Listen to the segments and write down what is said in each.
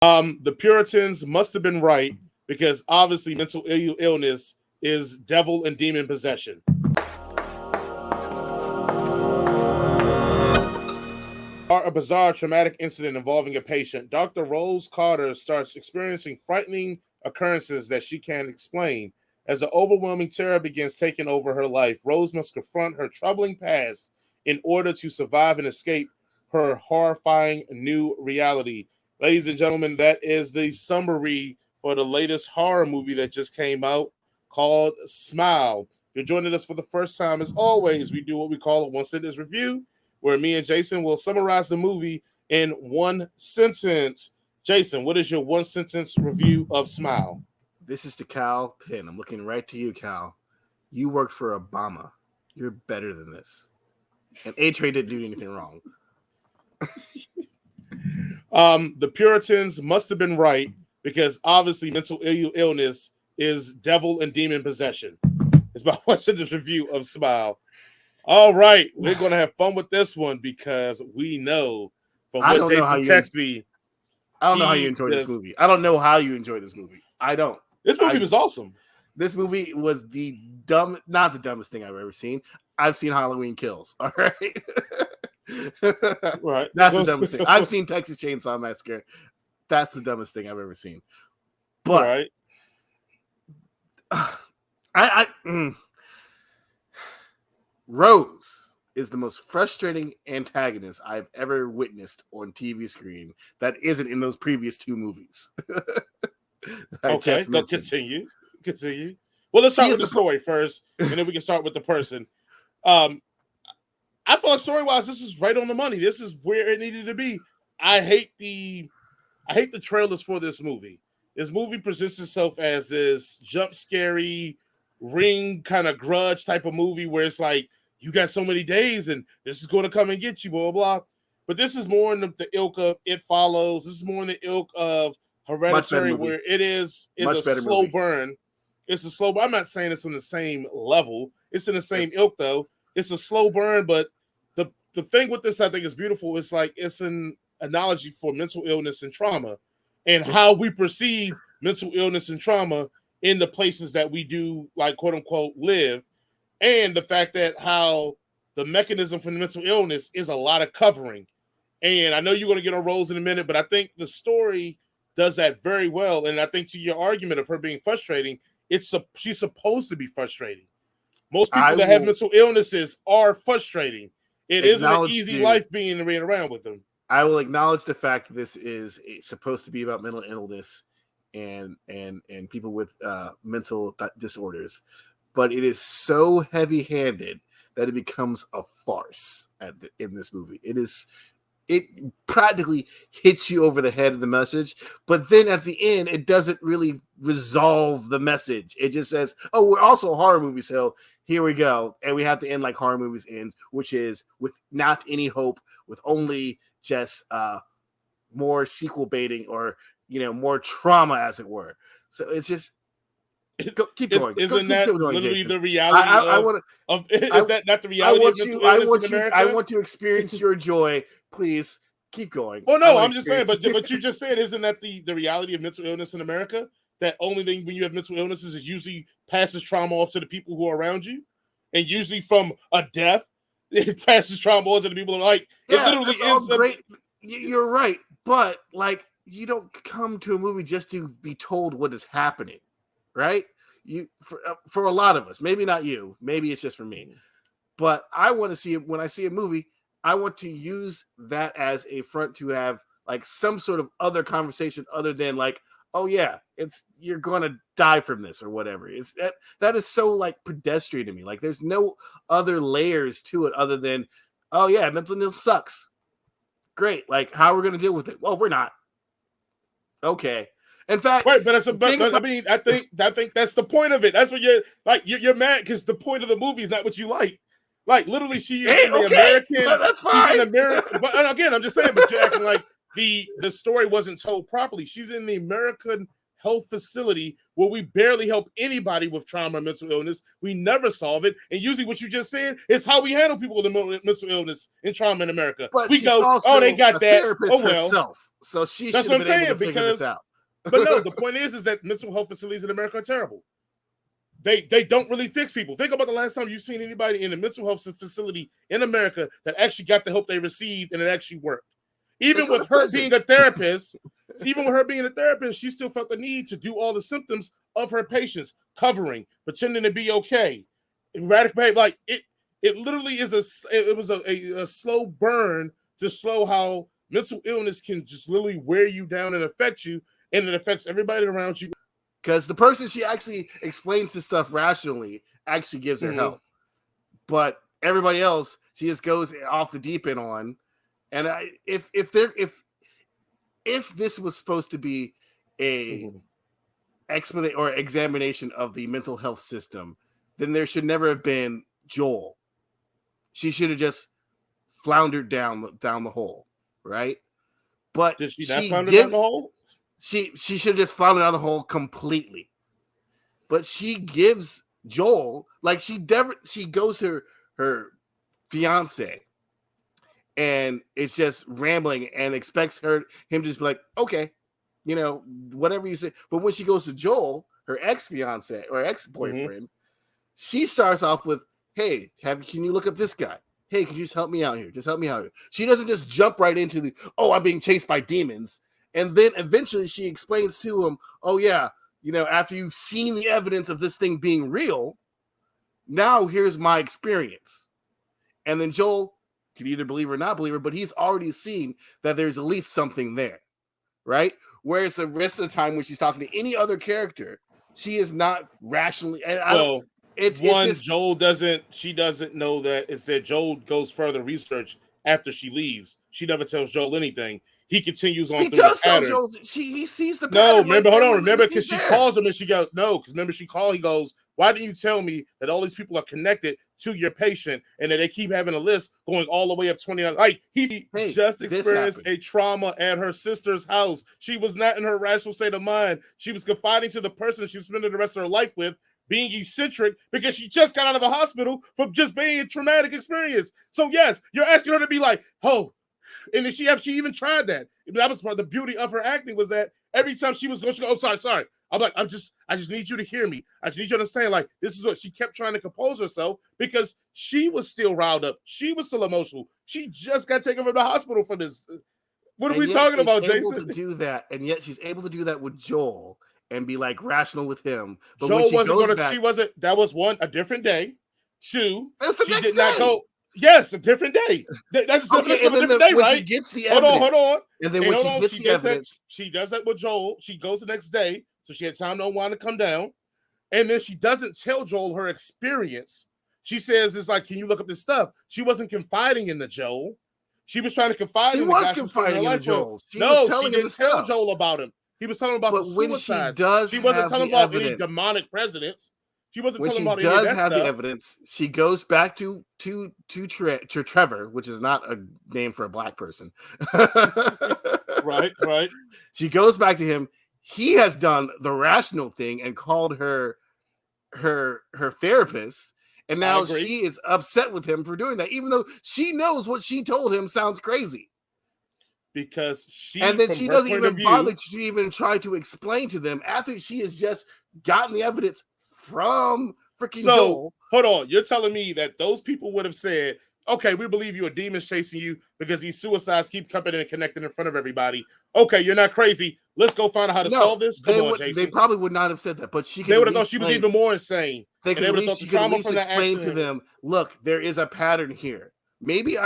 The Puritans must have been right because obviously mental illness is devil and demon possession. A bizarre traumatic incident involving a patient, Dr. Rose Cotter starts experiencing frightening occurrences that she can't explain. As the overwhelming terror begins taking over her life, Rose must confront her troubling past in order to survive and escape her horrifying new reality. Ladies and gentlemen, that is the summary for the latest horror movie that just came out called Smile. If you're joining us for the first time, as always, we do what we call a one sentence review, where me and Jason will summarize the movie in one sentence. Jason, what is your one sentence review of Smile? This is to Cal Penn. I'm looking right to you, Cal. You worked for Obama. You're better than this. And A-Train didn't do anything wrong. The Puritans must have been right because obviously mental illness is devil and demon possession. It's my one sentence review of Smile. All right, we're going to have fun with this one because we know from what Jason texted me. I don't know how you enjoyed this movie. I don't know how you enjoyed this movie. I don't. This movie was awesome. This movie was not the dumbest thing I've ever seen. I've seen Halloween Kills. All right. Right. That's the dumbest thing. I've seen Texas Chainsaw Massacre. That's the dumbest thing I've ever seen. But Rose is the most frustrating antagonist I've ever witnessed on TV screen that isn't in those previous two movies. Okay, continue. Well, let's start with the story first, and then we can start with the person. I feel like story-wise, this is right on the money. This is where it needed to be. I hate the trailers for this movie. This movie presents itself as this jump scary, Ring kind of Grudge type of movie where it's like, you got so many days and this is going to come and get you, blah, blah, blah. But this is more in the ilk of It Follows. This is more in the ilk of Hereditary, where it is a slow burn. It's a slow burn. I'm not saying it's on the same level. It's in the same ilk, though. It's a slow burn, but the thing with this I think is beautiful. It's like it's an analogy for mental illness and trauma and how we perceive mental illness and trauma in the places that we do, like, quote unquote, live. And the fact that how the mechanism for mental illness is a lot of covering. And I know you're going to get on Rose in a minute, but I think the story does that very well. And I think to your argument of her being frustrating, she's supposed to be frustrating. Most people that have mental illnesses are frustrating. It isn't an easy life being around with them. I will acknowledge the fact that this is supposed to be about mental illness and people with mental disorders, but it is so heavy-handed that it becomes a farce in this movie. It practically hits you over the head of the message, but then at the end, it doesn't really resolve the message. It just says, oh, we're also horror movies, so here we go. And we have to end like horror movies end, which is with not any hope, with only just more sequel baiting or, more trauma, as it were. So it's just, keep going. Isn't that literally the reality is that not the reality I want to experience your joy. Please keep going. Well, no, I'm just saying, but you just said, isn't that the reality of mental illness in America? That only thing when you have mental illnesses is usually passes trauma off to the people who are around you. And usually from a death, it passes trauma on to the people who are like, yeah, it literally is great. You're right. But like, you don't come to a movie just to be told what is happening, right? For a lot of us, maybe not you, maybe it's just for me. But I want to see it when I see a movie. I want to use that as a front to have like some sort of other conversation other than like, oh yeah, you're going to die from this or whatever. It's that is so like pedestrian to me. Like there's no other layers to it other than, oh yeah, mental illness sucks. Great. Like how are we going to deal with it? Well, we're not. Okay. In fact, right, but I think that's the point of it. That's what you're mad because the point of the movie is not what you like. Like literally, she is in the American. That's fine. She's in American, but again, I'm just saying. But you're acting like the story wasn't told properly. She's in the American health facility where we barely help anybody with trauma or mental illness. We never solve it. And usually what you just said is how we handle people with mental illness and trauma in America. But we go, oh, they got that. Oh, well. Herself, so she that's should have been able to figure this out. But no, the point is that mental health facilities in America are terrible. They don't really fix people. Think about the last time you've seen anybody in a mental health facility in America that actually got the help they received and it actually worked. Even with her being a therapist, she still felt the need to do all the symptoms of her patients, covering, pretending to be okay, erratic behavior. Like it literally is it was a slow burn to slow how mental illness can just literally wear you down and affect you, and it affects everybody around you. Because the person she actually explains this stuff rationally actually gives her help, but everybody else she just goes off the deep end on. And if this was supposed to be a explanation or examination of the mental health system, then there should never have been Joel. She should have just floundered down the hole, right? But did she not flounder down the hole? She should have just floundered down the hole completely. But she gives Joel, like she goes to her fiance, and it's just rambling and expects him to just be like, okay, whatever you say. But when she goes to Joel, her ex-fiance or ex-boyfriend, she starts off with, hey, can you look up this guy? Hey, can you just help me out here? Just help me out here. She doesn't just jump right into I'm being chased by demons. And then eventually she explains to him, oh yeah, after you've seen the evidence of this thing being real, now here's my experience. And then Joel can either believe or not believe her, but he's already seen that there's at least something there, right? Whereas the rest of the time when she's talking to any other character, she is not rationally. And Joel doesn't. She doesn't know that it's that Joel goes further research after she leaves. She never tells Joel anything. He continues on. He does tell Joel. He sees the pattern. No, remember, hold on. Remember, because she calls him and she goes, no, because remember she called. He goes, why didn't you tell me that all these people are connected to your patient and that they keep having a list going all the way up 29? Like he just experienced a trauma at her sister's house. She was not in her rational state of mind. She was confiding to the person she was spending the rest of her life with, being eccentric because she just got out of the hospital from just being a traumatic experience. So yes, you're asking her to be like, oh. And then she even tried that. That was part of the beauty of her acting, was that every time she was going, she go, oh, sorry. I'm like, I just need you to hear me. I just need you to understand, like, this is what she kept trying to compose herself because she was still riled up. She was still emotional. She just got taken from the hospital for this. What are we talking about, Jason? To do that, and yet she's able to do that with Joel and be like rational with him. But Joel wasn't going to. She wasn't. That was a different day. Two, she did not go. Yes, a different day. That's a different day, right? She gets the evidence. Hold on. And then when she gets the evidence, she does that with Joel. She goes the next day, so she had time to unwind to come down. And then she doesn't tell Joel her experience. She says, it's like, can you look up this stuff? She wasn't confiding in the Joel. She was trying to confide in the guy. She was confiding in Joel. She didn't tell Joel about him. He was telling about the suicides. She wasn't telling about any demonic presidents. She wasn't telling about any of that stuff. When she does have the evidence, she goes back to Trevor, which is not a name for a black person. Right. She goes back to him. He has done the rational thing and called her therapist, and now she is upset with him for doing that, even though she knows what she told him sounds crazy. Because she doesn't even bother to even try to explain to them after she has just gotten the evidence from freaking Joel. Hold on. You're telling me that those people would have said, okay, we believe you a demon's chasing you because these suicides keep coming in and connecting in front of everybody. Okay, you're not crazy. Let's go find out how to solve this. Come on, Jason. They probably would not have said that, but they would have thought she was even more insane. They could at least explain to them, look, there is a pattern here. Maybe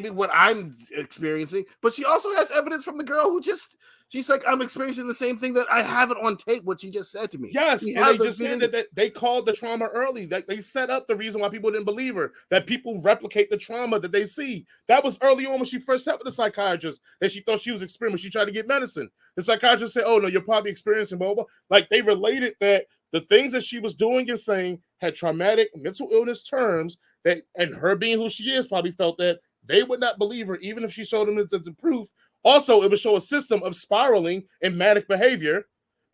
what I'm experiencing, but she also has evidence from the girl who she's like, I'm experiencing the same thing that I have it on tape, what she just said to me. Yes, and they just said that they called the trauma early. They set up the reason why people didn't believe her, that people replicate the trauma that they see. That was early on when she first sat with the psychiatrist, that she thought she was experiencing. She tried to get medicine. The psychiatrist said, oh, no, you're probably experiencing blah, blah, blah. Like, they related that the things that she was doing and saying had traumatic mental illness terms, that, and her being who she is probably felt that they would not believe her, even if she showed them the proof. Also, it would show a system of spiraling and manic behavior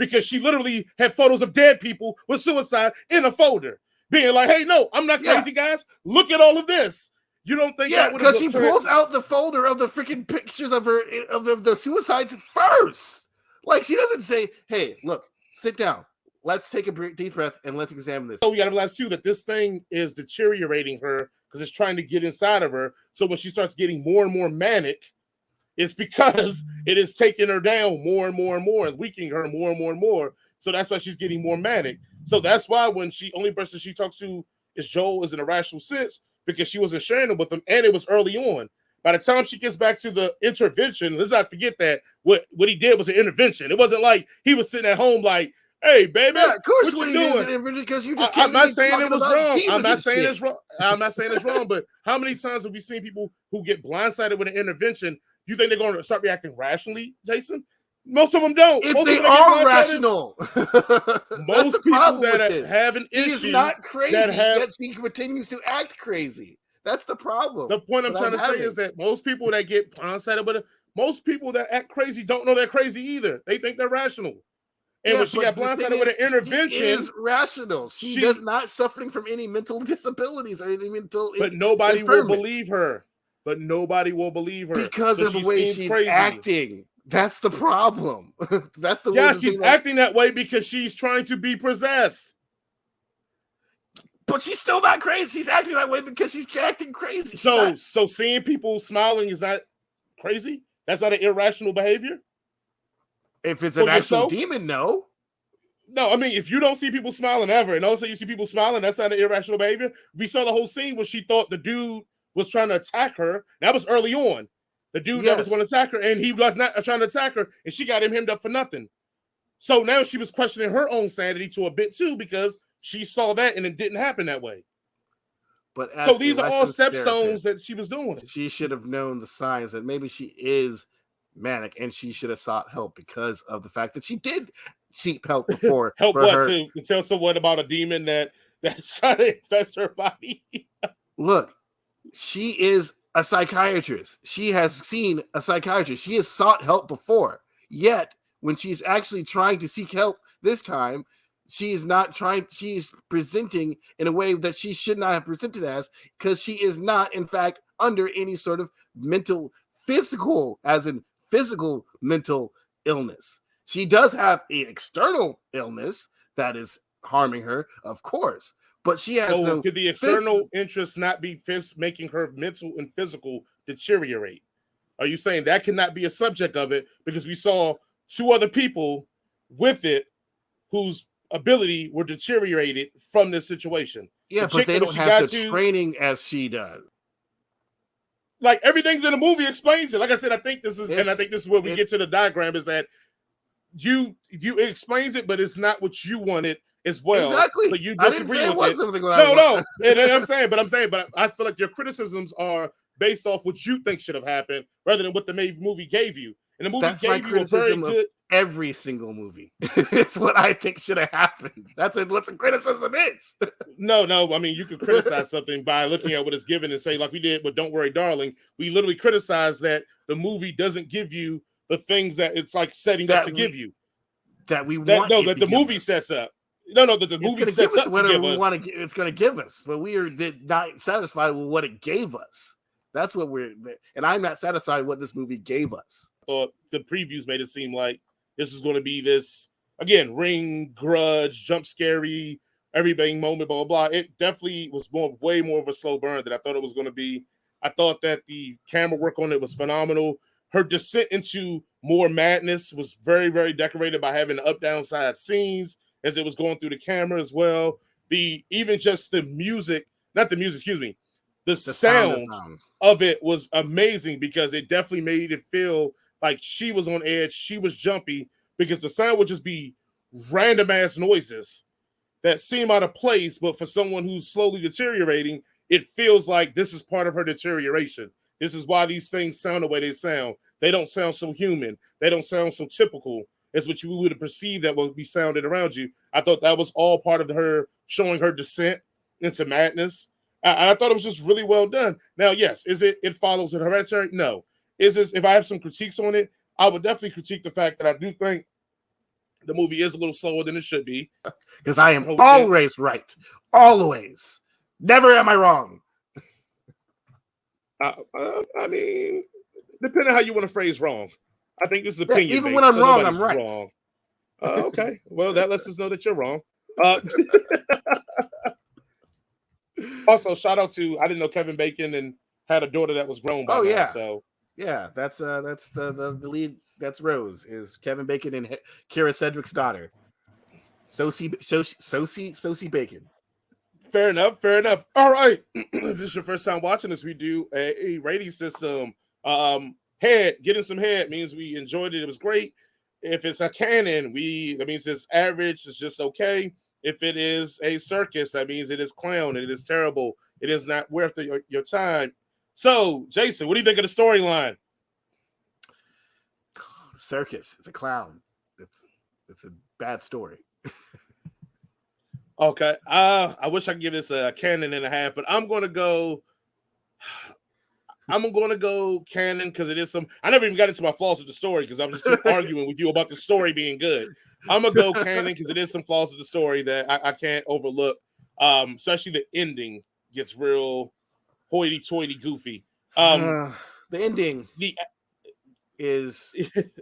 because she literally had photos of dead people with suicide in a folder, being like, hey, no, I'm not crazy, guys. Look at all of this. You don't think that would have because she pulls out the folder of the freaking pictures of her of the suicides first. Like, she doesn't say, hey, look, sit down. Let's take a deep breath and let's examine this. So we got to realize too that this thing is deteriorating her because it's trying to get inside of her. So when she starts getting more and more manic, it's because it is taking her down more and more and more and weakening her more and more and more. So that's why she's getting more manic. So that's why when only person she talks to is Joel is in a rational sense, because she wasn't sharing it with him, and it was early on. By the time she gets back to the intervention, let's not forget that what he did was an intervention. It wasn't like he was sitting at home like, hey, baby, of course what you doing? Because you just I'm not saying it was wrong. I'm not saying it's wrong. I'm not saying it's wrong, but how many times have we seen people who get blindsided with an intervention? You think they're going to start reacting rationally, Jason? Most of them don't. If most they are rational. Most people that have an issue. He's not crazy, yet he continues to act crazy. That's the problem. The point I'm trying to say is that most people that get blindsided with it, most people that act crazy don't know they're crazy either. They think they're rational. And when she got blindsided with an intervention, she is rational. She does not suffering from any mental disabilities or any mental. But nobody will believe her. But nobody will believe her because of the way she's acting. That's the problem. That's the way she's acting that way because she's trying to be possessed. But she's still not crazy. She's acting that way because she's acting crazy. So seeing people smiling is not crazy? That's not an irrational behavior? If it's an actual demon, no. No, I mean, if you don't see people smiling ever, and also you see people smiling, that's not an irrational behavior. We saw the whole scene where she thought the dude was trying to attack her. That was early on. The dude that was going to attack her, and he was not trying to attack her, and she got him hemmed up for nothing. So now she was questioning her own sanity to a bit too, because she saw that and it didn't happen that way. But so these are all stepstones that she was doing. She should have known the signs that maybe she is manic, and she should have sought help because of the fact that she did seek help before. Help what? To tell someone about a demon that's trying to infest her body? Look, she is a psychiatrist. She has seen a psychiatrist. She has sought help before. Yet, when she's actually trying to seek help this time, she's not trying. She's presenting in a way that she should not have presented as, because she is not, in fact, under any sort of physical mental illness. She does have an external illness that is harming her, of course. But she has could the external interest not be making her mental and physical deteriorate? Are you saying that cannot be a subject of it? Because we saw two other people with it whose ability were deteriorated from this situation. Yeah, but they don't have the training as she does. Like, everything's in the movie explains it. Like I said, I think this is where we get to the diagram, is that it explains it, but it's not what you wanted as well. Exactly. So you disagree with it. No. And I'm saying, but I feel like your criticisms are based off what you think should have happened rather than what the movie gave you. And the movie gave you a very good. Every single movie. It's what I think should have happened. That's what a criticism is. No. I mean, you could criticize something by looking at what it's given and say, like we did with Don't Worry, Darling. We literally criticize that the movie doesn't give you the things that it's like setting up to give you. That we want. That the movie sets up. No, that the movie sets up to give us. It's going to give us, but we are not satisfied with what it gave us. That's what and I'm not satisfied with what this movie gave us. Thought the previews made it seem like this is going to be this, again, Ring, Grudge, jump scary, everything moment, blah, blah, blah. It definitely was way more of a slow burn than I thought it was going to be. I thought that the camera work on it was phenomenal. Her descent into more madness was very, very decorated by having the up, down, side scenes as it was going through the camera as well. Even just the music, not the music, excuse me, the sound of it was amazing, because it definitely made it feel like she was on edge. She was jumpy, because the sound would just be random ass noises that seem out of place. But for someone who's slowly deteriorating, it feels like this is part of her deterioration. This is why these things sound the way they sound. They don't sound so human. They don't sound so typical as what you would have perceived that would be sounded around you. I thought that was all part of her showing her descent into madness. And I thought it was just really well done. Now, yes, it follows in Hereditary? No. If I have some critiques on it, I would definitely critique the fact that I do think The movie is a little slower than it should be. Because I am always right. Always. Never am I wrong. I mean, depending on how you want to phrase wrong. I think this is opinion. Yeah, even when I'm wrong, I'm right. Wrong. Okay. Well, that lets us know that you're wrong. Also, shout out to, I didn't know Kevin Bacon and had a daughter that was grown by now. So yeah, that's the lead. That's Rose, is Kevin Bacon and Kira Sedgwick's daughter. Sosie Bacon. Fair enough. All right. If this is your first time watching this, we do a rating system. Getting some head means we enjoyed it. It was great. If it's a canon, that means it's average. It's just okay. If it is a circus, that means it is clown. It is terrible. It is not worth your time. So, Jason, what do you think of the storyline? Circus. It's a clown. It's a bad story. Okay. I wish I could give this a canon and a half, but I'm gonna go canon because it is some. I never even got into my flaws with the story because I'm just arguing with you about the story being good. I'm gonna go canon because it is some flaws with the story that I can't overlook. Especially the ending gets real hoity-toity goofy. The ending is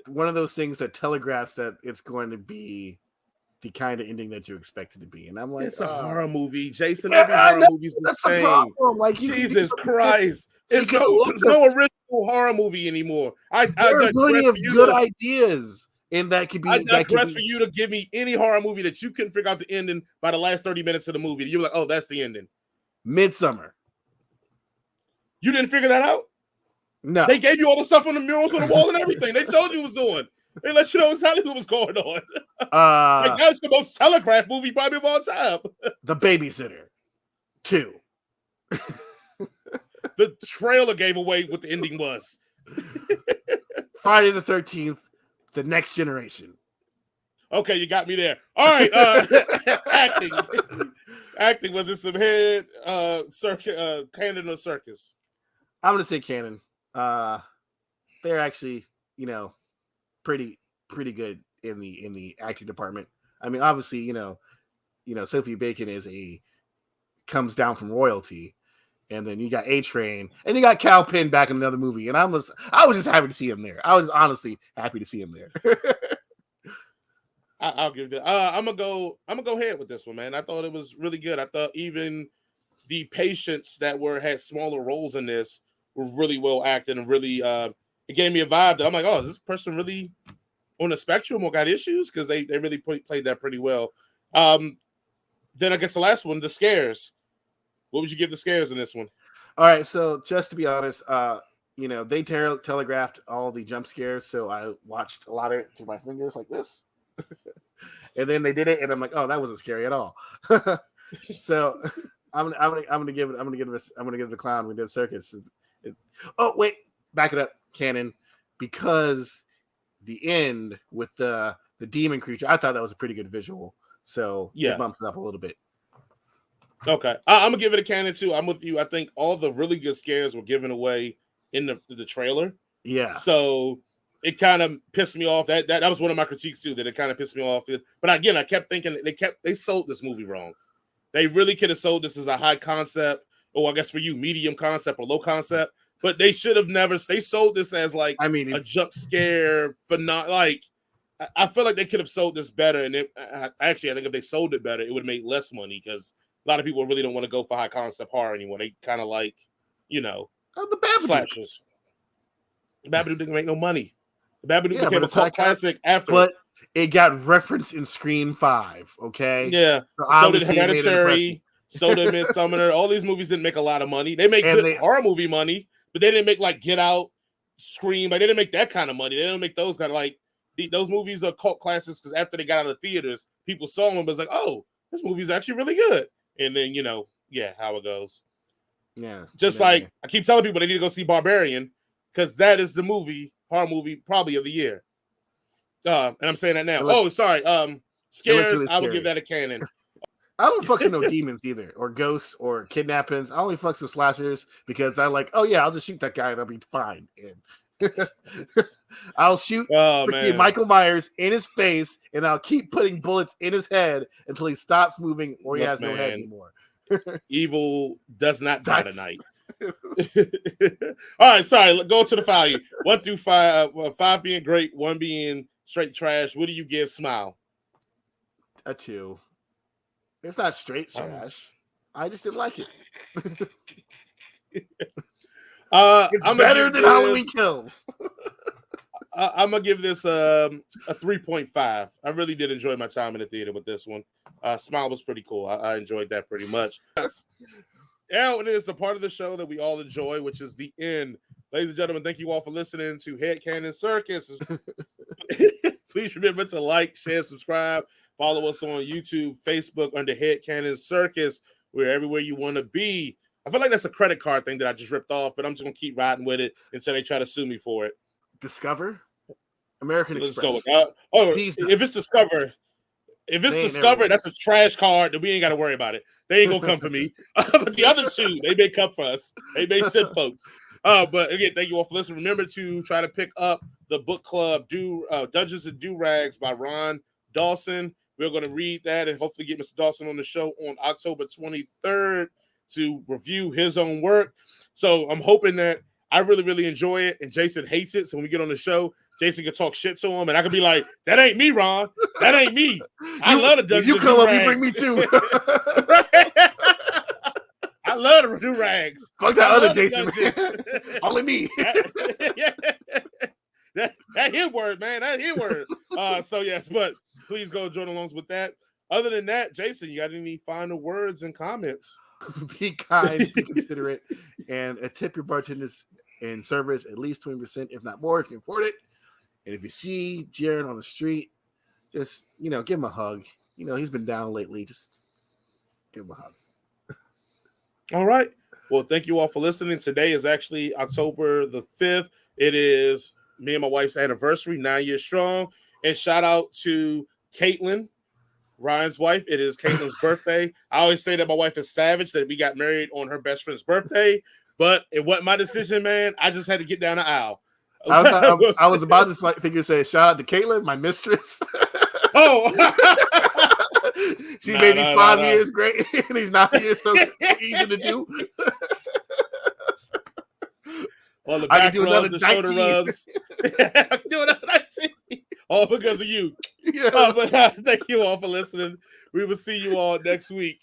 one of those things that telegraphs that it's going to be the kind of ending that you expect it to be. And I'm like, it's a horror movie, Jason. Every horror movie's the same. Like, Jesus Christ. There's no original horror movie anymore. There are plenty of good ideas. And that could be. I digress for you to give me any horror movie that you couldn't figure out the ending by the last 30 minutes of the movie. You're like, oh, that's the ending. Midsummer. You didn't figure that out? No. They gave you all the stuff on the murals on the wall and everything. They told you what was doing. They let you know exactly what was going on. Like, that's the most telegraphed movie probably of all time. The Babysitter 2. The trailer gave away what the ending was. Friday the 13th. The Next Generation. Okay, you got me there. All right, acting. Acting, was it some head canon or circus? I'm gonna say canon. They're actually, pretty good in the acting department. I mean, obviously, Sophie Bacon comes down from royalty. And then you got A-Train, and you got Cal Penn back in another movie, and I was just happy to see him there. I was honestly happy to see him there. I'll give that. I'm gonna go ahead with this one, man. I thought it was really good. I thought even the patients that had smaller roles in this were really well acted and really it gave me a vibe that I'm like, oh, is this person really on the spectrum or got issues? Because they really played that pretty well. Then I guess the last one, the scares. What would you give the scares in this one? All right, so just to be honest, they telegraphed all the jump scares, so I watched a lot of it through my fingers like this, and then they did it, and I'm like, oh, that wasn't scary at all. So I'm gonna give it a clown. We did Circus. Oh wait, back it up, canon, because the end with the demon creature, I thought that was a pretty good visual. So it bumps it up a little bit. Okay, I'm gonna give it a canon too. I'm with you. I think all the really good scares were given away in the trailer. Yeah. So it kind of pissed me off. That was one of my critiques too. That it kind of pissed me off. But again, I kept thinking they sold this movie wrong. They really could have sold this as a high concept, or I guess for you, medium concept or low concept. But they should have never. They sold this as like a jump scare for not like. I feel like they could have sold this better. And I think if they sold it better, it would have made less money because a lot of people really don't want to go for high concept horror anymore. They kind of like, the Babadook. slashers. The Babadook didn't make no money. The Babadook became a cult classic after. But it got referenced in Scream 5, okay? Yeah. So did Hereditary. So did Midsommar. All these movies didn't make a lot of money. They make good horror movie money, but they didn't make like Get Out, Scream. Like, they didn't make that kind of money. They didn't make those kind of like, those movies are cult classics because after they got out of the theaters, people saw them and was like, oh, this movie's actually really good. And then, how it goes. Yeah. Just like I keep telling people they need to go see Barbarian because that is the horror movie probably of the year. And I'm saying that now. Sorry. Scares, really I would give that a canon. I don't fucks with no demons either, or ghosts, or kidnappings. I only fucks with slashers because I like, oh yeah, I'll just shoot that guy and I'll be fine. I'll shoot Michael Myers in his face, and I'll keep putting bullets in his head until he stops moving or he has no head anymore. Evil does not die tonight. All right, sorry. Go to the value. 1 through 5. 5 being great, 1 being straight trash. What do you give Smile? A 2. It's not straight trash. I just didn't like it. It's better than Halloween Kills. I'm gonna give this a 3.5. I really did enjoy my time in the theater with this one. Smile was pretty cool. I enjoyed that pretty much. Now it is the part of the show that we all enjoy, which is the end. Ladies and gentlemen, thank you all for listening to Headcanon Circus. Please remember to like, share, subscribe. Follow us on YouTube, Facebook under Headcanon Circus. We're everywhere you want to be. I feel like that's a credit card thing that I just ripped off, but I'm just going to keep riding with it until they try to sue me for it. Discover? American Let's Express. Go with, if it's Discover, that's a trash card that we ain't got to worry about it. They ain't going to come for me. But the other two, they may come for us. They may send folks. But again, thank you all for listening. Remember to try to pick up the book club, Dungeons and Do-Rags by Ron Dawson. We're going to read that and hopefully get Mr. Dawson on the show on October 23rd to review his own work. So I'm hoping that I really, really enjoy it, and Jason hates it. So when we get on the show, Jason can talk shit to him, and I can be like, "That ain't me, Ron. That ain't me. I love the Dungeons. You come up, you bring me too. I love the do rags. Fuck that other Jason. Only me. That hit word, man. That hit word. So yes, but please go join along with that. Other than that, Jason, you got any final words and comments? Be kind, be considerate, and tip your bartenders and servers at least 20%, if not more, if you can afford it. And if you see Jared on the street, just give him a hug. He's been down lately. Just give him a hug. All right. Well, thank you all for listening. Today is actually October the 5th. It is me and my wife's anniversary, 9 years strong. And shout out to Caitlin, Ryan's wife. It is Caitlin's birthday. I always say that my wife is savage, that we got married on her best friend's birthday, but it wasn't my decision, man. I just had to get down the aisle. I was about to think you say, shout out to Caitlin, my mistress. Oh, she made these 5 years great, and these 9 years so easy to do. On the back rubs, the shoulder rubs. I can do another 19. All because of you. Yeah. But thank you all for listening. We will see you all next week.